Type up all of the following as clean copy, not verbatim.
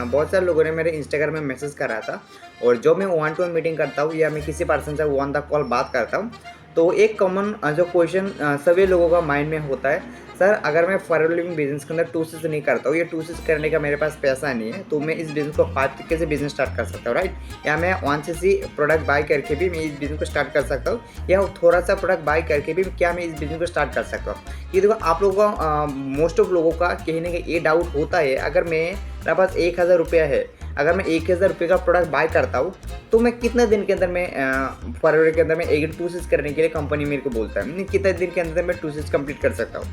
बहुत सारे लोगों ने मेरे इंस्टाग्राम में मैसेज करा था और जो मैं वन टू वन मीटिंग करता हूँ या मैं किसी पर्सन से वन द कॉल बात करता हूँ तो एक कॉमन जो क्वेश्चन सभी लोगों का माइंड में होता है, सर अगर मैं फॉरेन लिविंग बिजनेस के अंदर टू सीज नहीं करता हूँ या टू सीज करने का मेरे पास पैसा नहीं है तो मैं इस बिजनेस को 5 तरीके से बिजनेस स्टार्ट कर सकता हूँ, राइट? या मैं 1cc प्रोडक्ट बाय करके भी मैं इस बिजनेस को स्टार्ट कर सकता हूँ या थोड़ा सा प्रोडक्ट बाय करके भी क्या मैं इस बिजनेस को स्टार्ट कर सकता हूँ। ये देखो आप लोगों का मोस्ट ऑफ लोगों का कहीं ना कहीं ये डाउट होता है, अगर मेरे पास 1000 रुपया है, अगर मैं 1000 रुपये का प्रोडक्ट बाय करता हूँ तो मैं कितने दिन के अंदर मैं फरवरी के अंदर मैं एक टू सीज करने के लिए कंपनी मेरे को बोलता है कितने दिन के अंदर मैं टू सीज कंप्लीट कर सकता हूँ।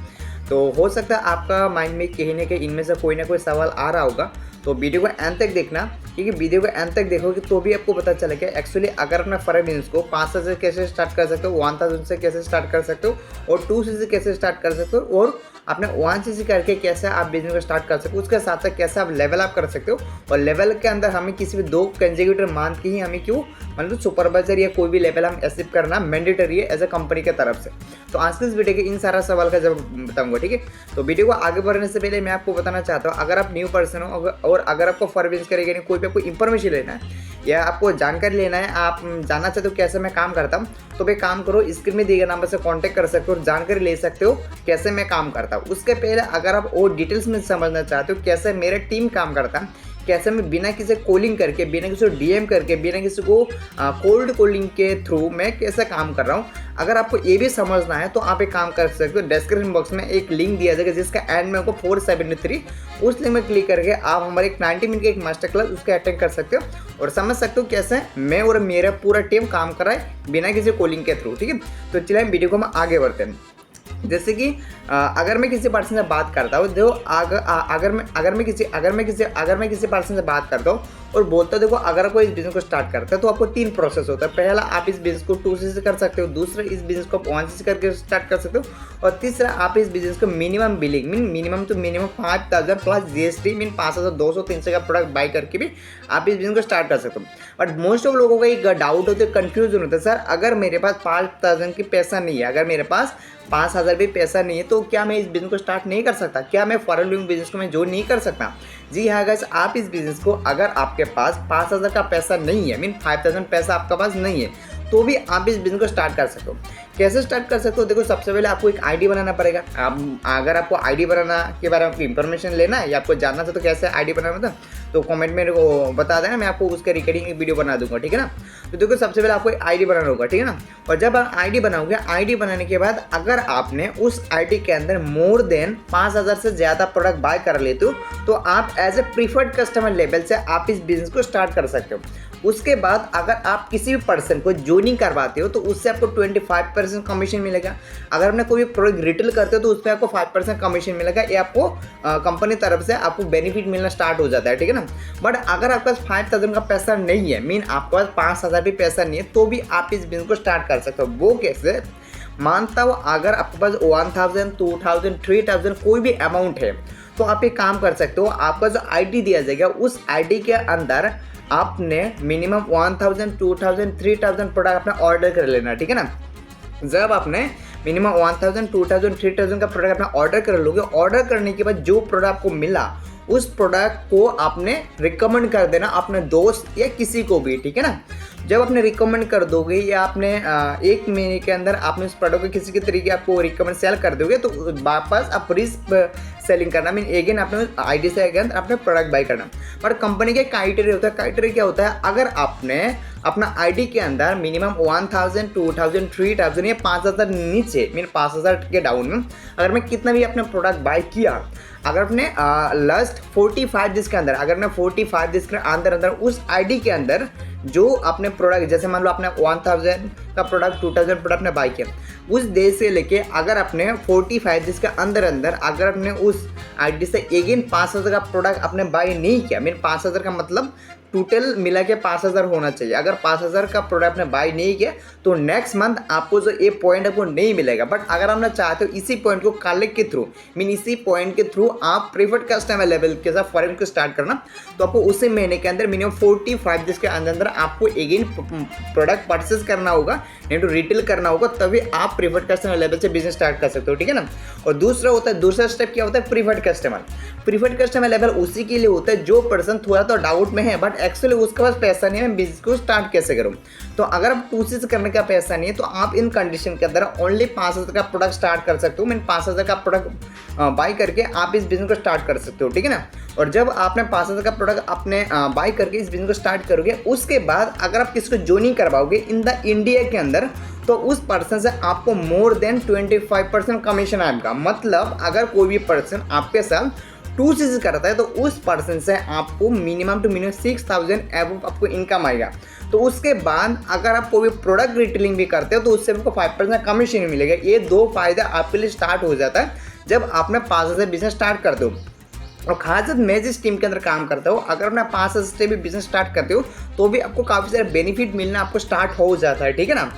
तो हो सकता है आपका माइंड में कहीं ना कहीं इनमें से कोई ना कोई सवाल आ रहा होगा, तो वीडियो को एंड तक देखना, क्योंकि वीडियो को एंड तक देखोगे तो भी आपको पता चलेगा एक्चुअली अगर अपना फॉरेन बिजनेस को 5,000 से कैसे स्टार्ट कर सकते हो, 1000 से कैसे स्टार्ट कर सकते हो और 2cc से कैसे स्टार्ट कर सकते हो और अपने 1cc करके कैसे आप बिजनेस को स्टार्ट कर सकते हो, उसके साथ साथ कैसे आप लेवल अप कर सकते हो। और लेवल के अंदर हमें किसी भी 2 कंसेक्यूटिव मंथ की ही हमें क्यों मतलब सुपरवाइजर या कोई भी लेवल हम अचीव करना मैंडेटरी है एज अ कंपनी की तरफ से। तो आज के इस वीडियो के इन सारा सवाल का जवाब बताऊंगा, ठीक है? तो वीडियो को आगे बढ़ने से पहले मैं आपको बताना चाहता हूँ, अगर आप न्यू पर्सन हो और अगर आपको फॉरेन बिजनेस करेगा नहीं, कोई भी आपको इन्फॉर्मेशन लेना है या आपको जानकारी लेना है, आप जानना चाहते हो कैसे मैं काम करता हूँ, तो भाई काम करो, स्क्रीन में दिए गए नंबर से कांटेक्ट कर सकते हो और जानकारी ले सकते हो कैसे मैं काम करता हूँ। उसके पहले अगर आप और डिटेल्स में समझना चाहते हो कैसे मेरा टीम काम करता है, कैसे मैं बिना किसी कॉलिंग करके, बिना किसी को डीएम करके, बिना किसी को कोल्ड कॉलिंग के थ्रू मैं कैसे काम कर रहा हूँ, अगर आपको ये भी समझना है तो आप एक काम कर सकते हो। डिस्क्रिप्शन बॉक्स में एक लिंक दिया जाएगा जिसका एंड में आपको 473, उस लिंक में क्लिक करके आप हमारे एक 90 मिनट के एक मास्टर क्लास उसका अटेंड कर सकते हो और समझ सकते हो कैसे मैं और मेरा पूरा टीम काम कर रहा है बिना किसी कॉलिंग के थ्रू, ठीक है? तो चलिए हम वीडियो को हम आगे बढ़ते हैं। जैसे कि अगर मैं किसी पर्सन से बात करता हूँ, देखो अगर मैं किसी पर्सन से बात करता हूँ और बोलता हूँ देखो अगर कोई इस बिजनेस को स्टार्ट करता है तो आपको 3 प्रोसेस होता है। पहला, आप इस बिजनेस को 2cc से कर सकते हो, दूसरा इस बिजनेस को 1cc करके स्टार्ट कर सकते हो और तीसरा आप इस बिजनेस को minimum billing minimum 5000 plus GST 5200-300 का प्रोडक्ट बाय करके भी आप इस बिजनेस को स्टार्ट कर सकते हो। बट मोस्ट ऑफ लोगों का एक डाउट होता है, कन्फ्यूजन होता है, सर अगर मेरे पास 5000 की पैसा नहीं है, अगर मेरे पास 5000 भी पैसा नहीं है तो क्या मैं इस बिजनेस को स्टार्ट नहीं कर सकता, क्या मैं फॉरेन लिविंग बिजनेस को मैं ज्वाइन नहीं कर सकता? जी हाँ गाइस, आप इस बिजनेस को अगर आपके पास 5000 का पैसा नहीं है, 5000 पैसा आपके पास नहीं है, तो भी आप इस बिजनेस को स्टार्ट कर सकते हो। कैसे स्टार्ट कर सकते हो? देखो सबसे पहले आपको एक आईडी बनाना पड़ेगा। अगर आपको आईडी बनाना के बारे में इंफॉर्मेशन लेना है या आपको जानना था तो कैसे आईडी बनाना था तो कमेंट में मेरे को बता देना, मैं आपको उसके रिकॉर्डिंग एक वीडियो बना दूंगा, ठीक है ना? तो देखो सबसे पहले आपको एक आईडी बनाना होगा, ठीक है ना? और जब आप आईडी बनाओगे, आईडी बनाने के बाद अगर आपने उस आईडी के अंदर मोर देन 5000 से ज़्यादा प्रोडक्ट बाय कर लेते हो तो आप as a preferred customer level से आप इस बिजनेस को स्टार्ट कर सकते हो। उसके बाद अगर आप किसी भी पर्सन को ज्वाइनिंग करवाते हो तो उससे आपको 25% कमीशन मिलेगा। अगर आपने कोई प्रोडक्ट रिटेल करते हो तो उसमें आपको 5% कमीशन मिलेगा। ये आपको कंपनी तरफ से आपको बेनिफिट मिलना स्टार्ट हो जाता है, ठीक है ना? बट अगर आपके पास 5000 का पैसा नहीं है, आपके पास 5000 भी पैसा नहीं है, तो भी आप इस बिजनेस को स्टार्ट कर सकते हो। वो कैसे? मानता हूँ अगर आपके पास 1000, 2000, 3000 कोई भी अमाउंट है तो आप एक काम कर सकते हो, आपका जो आईडी दिया जाएगा उस आईडी के अंदर आपने मिनिमम 1000, 2000, 3000 प्रोडक्ट अपना ऑर्डर कर लेना, ठीक है ना? जब आपने मिनिमम 1000, 2000, 3000 का प्रोडक्ट अपना ऑर्डर कर लोगे, ऑर्डर करने के बाद जो प्रोडक्ट आपको मिला उस प्रोडक्ट को आपने रिकमेंड कर देना अपने दोस्त या किसी को भी, ठीक है ना? जब आपने रिकमेंड कर दोगे या आपने 1 महीने के अंदर आपने उस प्रोडक्ट को किसी के तरीके आपको रिकमेंड सेल कर दोगे तो वापस आप सेलिंग करना अगेन आपने आईडी से अगेन आपने प्रोडक्ट बाय करना। पर कंपनी के क्राइटेरिया होता है, क्राइटेरिया क्या होता है? अगर आपने अपना आईडी के अंदर मिनिमम 1000, 2000, 3000 या 5000 नीचे 5000 के डाउन में अगर मैं कितना भी अपना प्रोडक्ट बाय किया, अगर आपने लास्ट 45 डेज के अंदर, अगर मैं 45 डेज के अंदर उस आईडी के अंदर जो आपने प्रोडक्ट, जैसे मान लो आपने 1000 का प्रोडक्ट 2000 प्रोडक्ट आपने बाय किया, उस डे से लेके अगर आपने 45 डेज के अंदर अगर आपने उस आईडी से अगेन 5000 का प्रोडक्ट आपने बाय नहीं किया, 5000 का मतलब टोटल मिला के 5000 होना चाहिए। अगर 5000 का प्रोडक्ट आपने बाय नहीं किया तो नेक्स्ट मंथ आपको जो ये पॉइंट आपको नहीं मिलेगा। बट अगर आपने चाहते हो इसी पॉइंट को कलेक्ट के थ्रू इसी पॉइंट के थ्रू आप प्रीफर्ड कस्टमर लेवल के साथ फॉरेन को स्टार्ट करना, तो आपको उसी महीने के अंदर मिनिमम 45 डेज के अंदर आपको अगेन प्रोडक्ट परचेज करना होगा नहीं तो रिटेल करना होगा, तभी आप प्रीफर्ड कस्टमर लेवल से बिजनेस स्टार्ट कर सकते हो, ठीक है ना। और दूसरा स्टेप क्या होता है, preferred customer. Preferred customer level उसी के लिए होता है जो पर्सन थोड़ा तो डाउट में है बट एक्चुअली उसके पास पैसा नहीं है, मैं बिजनेस को स्टार्ट कैसे करूँ। तो अगर आप 2C करने का पैसा नहीं है तो आप इन कंडीशन के अंदर ओनली 5,000 का प्रोडक्ट स्टार्ट कर सकते हो। मीन 5,000 का प्रोडक्ट बाई करके आप इस बिजनेस को स्टार्ट कर सकते हो, ठीक है ना। और जब आपने 5,000 का प्रोडक्ट अपने बाई करके इस बिजनेस को स्टार्ट करोगे, उसके बाद अगर आप किसी को ज्वाइनिंग करवाओगे इन द इंडिया के अंदर, तो उस पर्सन से आपको मोर देन 25% कमीशन आएगा। मतलब अगर कोई भी पर्सन आपके साथ 2C करता है तो उस पर्सन से आपको मिनिमम टू मिनिमम 6,000 एबव आपको इनकम आएगा। तो उसके बाद अगर आप कोई प्रोडक्ट रिटेलिंग भी करते हो तो उससे आपको 5% कमीशन मिलेगा। ये 2 फायदा आपके लिए स्टार्ट हो जाता है जब आपने 5,000 से बिजनेस स्टार्ट करते हो। और खासकर मैं जिस टीम के अंदर काम करता हूँ, अगर अपना 5,000 से भी बिजनेस स्टार्ट करते हो तो भी आपको काफ़ी सारे बेनिफिट मिलना आपको स्टार्ट हो जाता है, ठीक है ना।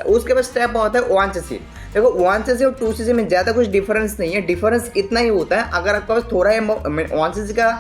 उसके बाद स्टेप होता है 1CC। देखो 1CC और 2CC में ज़्यादा कुछ डिफरेंस नहीं है, डिफरेंस इतना ही होता है अगर आपके पास थोड़ा 1CC का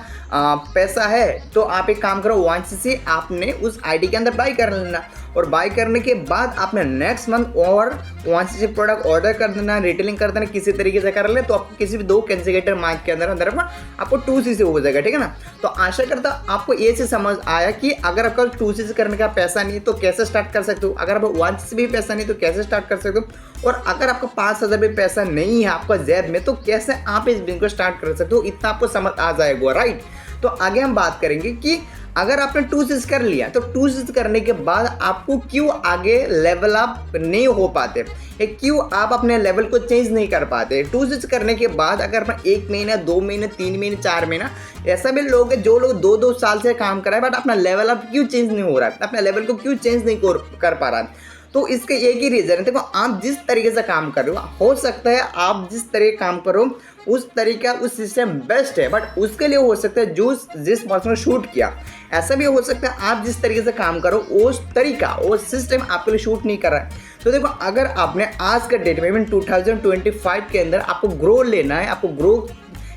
पैसा है तो आप एक काम करो, 1CC आपने उस आईडी के अंदर बाई कर लेना और बाई करने के बाद आपने नेक्स्ट मंथ और 1CC प्रोडक्ट ऑर्डर कर देना, रिटेलिंग कर देना, किसी तरीके से कर ले तो आपको किसी भी 2 कंसेक्यूटिव मंथ के अंदर आपको 2CC हो जाएगा, ठीक है ना। तो आशा करता आपको ये चीज़ समझ आया कि अगर आपका 2CC करने का पैसा नहीं है तो कैसे स्टार्ट कर सकते हो, अगर आप 1CC भी पैसा नहीं तो कैसे स्टार्ट कर सकते हो, और अगर आपका 5,000 भी पैसा नहीं है आपका जेब में तो कैसे आप इस बिजनेस को स्टार्ट कर सकते हो, इतना आपको समझ आ जाएगा, राइट। तो आगे हम बात करेंगे कि अगर आपने 2CC कर लिया तो 2CC करने के बाद आपको क्यों आगे लेवल अप नहीं हो पाते, क्यों आप अपने लेवल को चेंज नहीं कर पाते। 2CC करने के बाद अगर अपना 1 महीना 2 महीने 3 महीने 4 महीना, ऐसा भी लोग हैं जो लोग 2-2 साल से काम कर रहे हैं बट अपना लेवल अप क्यों चेंज नहीं हो रहा है, अपने लेवल को क्यों चेंज नहीं कर पा रहा है। तो इसके एक ही रीज़न है, देखो आप जिस तरीके से काम कर रहे हो सकता है आप जिस तरह काम करो उस तरीका उस सिस्टम बेस्ट है, बट उसके लिए हो सकता है जो जिस पर्सन ने शूट किया, ऐसा भी हो सकता है आप जिस तरीके से काम करो उस तरीका वो सिस्टम आपके लिए शूट नहीं कर रहा है। तो देखो अगर आपने आज के डेट में 2025 के अंदर आपको ग्रो लेना है, आपको ग्रो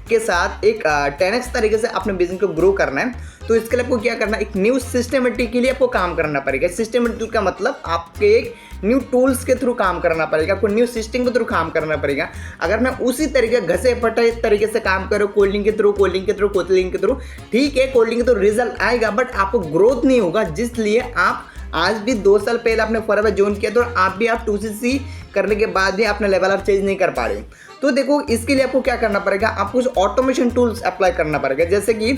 के साथ एक 10x तरीके से अपने बिजनेस को ग्रो करना है, तो इसके लिए आपको क्या करना है, एक न्यू सिस्टमेटिक के लिए आपको काम करना पड़ेगा। सिस्टमेटिक का मतलब आपके एक न्यू टूल्स के थ्रू काम करना पड़ेगा, आपको न्यू सिस्टम के थ्रू काम करना पड़ेगा। अगर मैं उसी तरीके घसे पटे तरीके से काम करूँ कोल्डिंग के थ्रू, ठीक है कोल्डिंग के थ्रू रिजल्ट आएगा बट आपको ग्रोथ नहीं होगा, जिसलिए आप आज भी 2 साल पहले आपने फॉरएवर ज्वाइन किया तो आप 2CC करने के बाद भी अपना लेवल आप चेंज नहीं कर पा रहे। तो देखो इसके लिए आपको क्या करना पड़ेगा, आपको कुछ ऑटोमेशन टूल्स अप्लाई करना पड़ेगा। जैसे कि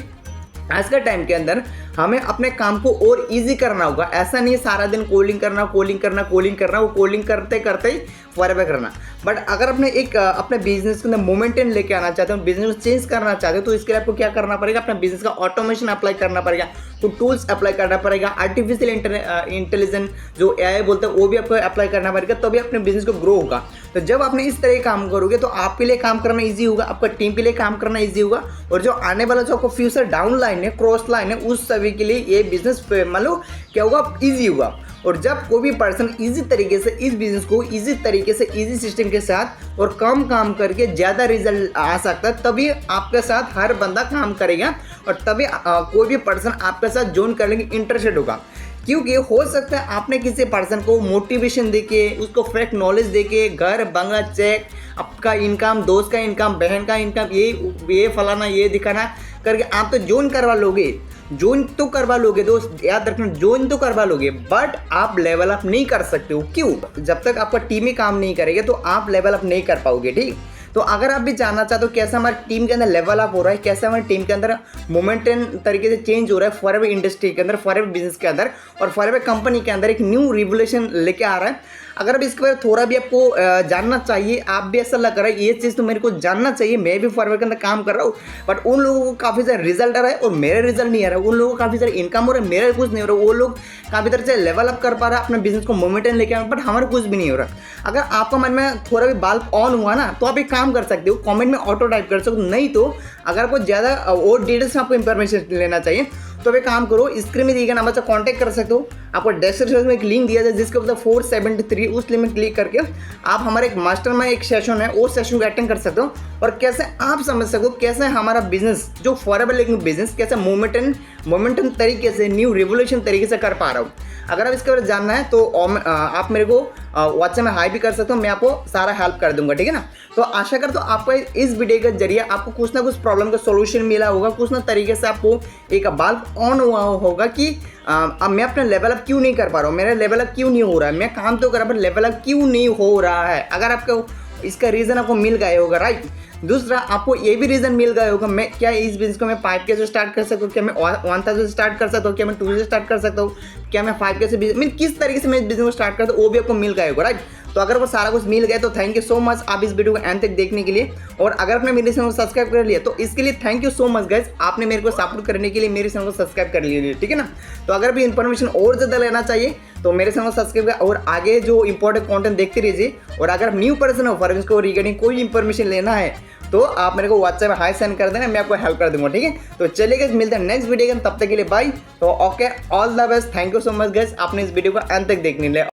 आज के टाइम के अंदर हमें अपने काम को और इजी करना होगा। ऐसा नहीं है सारा दिन कोडिंग करना, वो कोडिंग करते करते ही फॉरएवर करना। बट अगर अपने एक अपने बिजनेस के अंदर मोमेंटम लेके आना चाहते हो, बिजनेस को चेंज करना चाहते हो, तो इसके लिए आपको क्या करना पड़ेगा, अपना बिजनेस का ऑटोमेशन अप्लाई करना पड़ेगा, तो टूल्स अप्लाई करना पड़ेगा। आर्टिफिशियल इंटेलिजेंस जो AI बोलते हैं वो भी आपको अप्लाई करना पड़ेगा, तभी अपने बिजनेस को ग्रो होगा। तो जब आपने इस तरह काम करोगे तो आपके लिए काम करना ईजी होगा, आपका टीम के लिए काम करना ईजी होगा, और जो आने वाला जो आपको फ्यूचर डाउन लाइन है, क्रॉस लाइन है, उस सभी के लिए ये बिजनेस मतलब क्या होगा, ईजी होगा। और जब कोई भी पर्सन इजी तरीके से इस बिजनेस को इजी तरीके से इजी सिस्टम के साथ और कम काम करके ज़्यादा रिजल्ट आ सकता है, तभी आपके साथ हर बंदा काम करेगा और तभी कोई भी पर्सन आपके साथ ज्वाइन करने की इंटरेस्टेड होगा। क्योंकि हो सकता है आपने किसी पर्सन को मोटिवेशन देके, उसको फेक नॉलेज देके, घर बंगला चेक, आपका इनकम, दोस्त का इनकम, बहन का इनकम, ये फलाना ये दिखाना करके आप तो ज्वाइन करवा लोगे, ज्वाइन तो करवा लोगे दोस्त, याद रखना ज्वाइन तो करवा लोगे, बट आप लेवल अप नहीं कर सकते हो। क्यों? जब तक आपका टीम ही काम नहीं करेगा तो आप लेवल अप नहीं कर पाओगे, ठीक। तो अगर आप भी जानना चाहते हो कैसे हमारी टीम के अंदर लेवल अप हो रहा है, कैसे हमारी टीम के अंदर मोमेंटम तरीके से चेंज हो रहा है, फॉरएवर इंडस्ट्री के अंदर, फॉरएवर बिजनेस के अंदर और फॉरएवर कंपनी के अंदर एक न्यू रिवोल्यूशन लेके आ रहा है, अगर अब इसके बारे में थोड़ा भी आपको जानना चाहिए, आप भी ऐसा लग रहा है ये चीज़ तो मेरे को जानना चाहिए, मैं भी फॉरएवर के अंदर काम कर रहा हूँ बट उन लोगों को काफ़ी सारे रिजल्ट आ रहा है और मेरा रिजल्ट नहीं आ रहा है, उन लोगों को काफ़ी सारे इनकम हो रहा है, मेरा कुछ नहीं हो रहा है, वो लोग काफ़ी तरह से लेवल अप कर पा रहा है, अपने बिजनेस को मोमेंटम लेके आ रहा है, बट हमारा कुछ भी नहीं हो रहा। अगर आपका मन में थोड़ा भी बल्ब ऑन हुआ ना तो आप एक काम कर सकते हो, कमेंट में ऑटो टाइप कर सकते हो, नहीं तो अगर आपको ज़्यादा और डिटेल्स में आपको इंफॉर्मेशन लेना चाहिए तो वे काम करो, स्क्रीन में दिए गए नंबर से कांटेक्ट कर सकते हो। आपको डिस्क्रिप्शन में एक लिंक दिया जाए जिसके ऊपर 473, उस लिंक में क्लिक करके आप हमारे एक मास्टरमाइंड एक सेशन है वो सेशन को अटेंड कर सकते हो और कैसे आप समझ सकते हो कैसे हमारा बिजनेस जो फॉरएवर लिविंग बिजनेस कैसे मोमेंटम मोमेंटम तरीके से, न्यू रिवोल्यूशन तरीके से कर पा रहा हूँ। अगर आप इसके बारे में जानना है तो आप मेरे को व्हाट्सएप में हाई भी कर सकते हो, मैं आपको सारा हेल्प कर दूंगा, ठीक है ना। तो आशा करता हूँ आपको इस वीडियो के जरिए आपको कुछ ना कुछ प्रॉब्लम का सोल्यूशन मिला होगा, कुछ ना तरीके से आपको एक बल्ब ऑन हुआ होगा कि अब मैं अपना लेवल अप क्यों नहीं कर पा रहा हूँ, मेरा लेवल अप क्यों नहीं हो रहा है, मैं काम तो कर रहा पर लेवल अप क्यों नहीं हो रहा है। अगर आपको इसका रीज़न आपको मिल गया होगा, राइट। दूसरा, आपको ये भी रीज़न मिल गया होगा मैं क्या इस बिजनेस को मैं 5K से स्टार्ट कर सकता हूँ, क्या मैं 1000 से स्टार्ट कर सकता हूँ, क्या मैं 2 से स्टार्ट कर सकता हूँ, क्या मैं 5K से बिजनेस किस तरीके से मैं इस बिजनेस को स्टार्ट करता हूँ, वो भी आपको मिल गया होगा, राइट। तो अगर वो सारा कुछ मिल गया तो थैंक यू सो मच आप इस वीडियो को एंड तक देखने के लिए। और अगर आपने मेरे चैनल को सब्सक्राइब कर लिया तो इसके लिए thank you so much guys, आपने मेरे को सपोर्ट करने के लिए मेरे चैनल को सब्सक्राइब कर लिया, ठीक है ना। तो अगर भी इन्फॉर्मेशन और ज़्यादा लेना चाहिए तो मेरे चैनल को सब्सक्राइब कर और आगे जो इंपॉर्टेंट कंटेंट देखते रहिए। और अगर आप न्यू पर्सन हो फॉर को रिगार्डिंग कोई इंफॉर्मेशन लेना है तो आप मेरे को व्हाट्सएप में हाई सेंड कर देना, मैं आपको हेल्प कर दूंगा, ठीक है। तो चलिए गाइस, मिलते हैं नेक्स्ट वीडियो में, तब तक के लिए बाय। तो okay, all the best, thank you so much guys आपने इस वीडियो को अंत तक देखने के लिए।